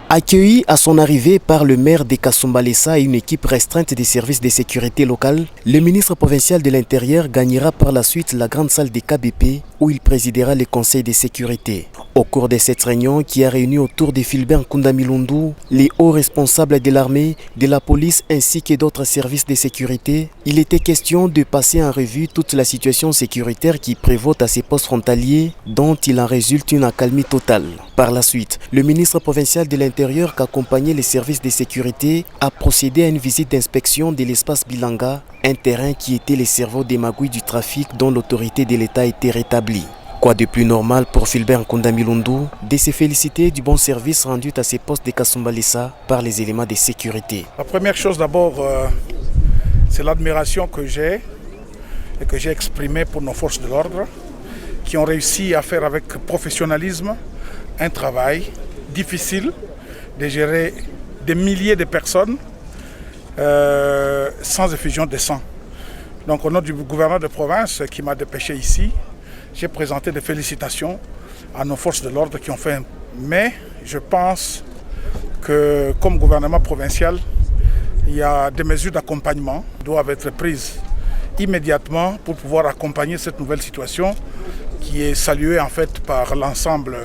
Accueilli à son arrivée par le maire de Kasumbalesa et une équipe restreinte des services de sécurité locale, le ministre provincial de l'Intérieur gagnera par la suite la grande salle des KBP où il présidera le conseil de sécurité. Au cours de cette réunion qui a réuni autour de Philbert Nkunda Milundu, les hauts responsables de l'armée, de la police ainsi que d'autres services de sécurité, il était question de passer en revue toute la situation sécuritaire qui prévaut à ces postes frontaliers dont il en résulte une accalmie totale. Par la suite, le ministre provincial de l'Intérieur qui accompagnait les services de sécurité a procédé à une visite d'inspection de l'espace Bilanga, un terrain qui était le cerveau des magouilles du trafic dont l'autorité de l'État était rétablie. Quoi de plus normal pour Philbert Nkunda Milundu de se féliciter du bon service rendu à ses postes de Kasumbalesa par les éléments de sécurité. La première chose d'abord, c'est l'admiration que j'ai et que j'ai exprimée pour nos forces de l'ordre qui ont réussi à faire avec professionnalisme un travail difficile de gérer des milliers de personnes sans effusion de sang. Donc au nom du gouverneur de province qui m'a dépêché ici, j'ai présenté des félicitations à nos forces de l'ordre qui ont fait. Mais je pense que comme gouvernement provincial, il y a des mesures d'accompagnement qui doivent être prises immédiatement pour pouvoir accompagner cette nouvelle situation qui est saluée en fait par l'ensemble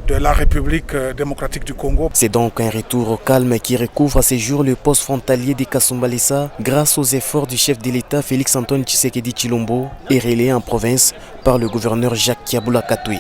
de la République démocratique du Congo. C'est donc un retour au calme qui recouvre à ce jour le poste frontalier de Kasumbalesa grâce aux efforts du chef de l'État Félix Antoine Tshisekedi Tshilombo et relayé en province par le gouverneur Jacques Kiaboula Katoué.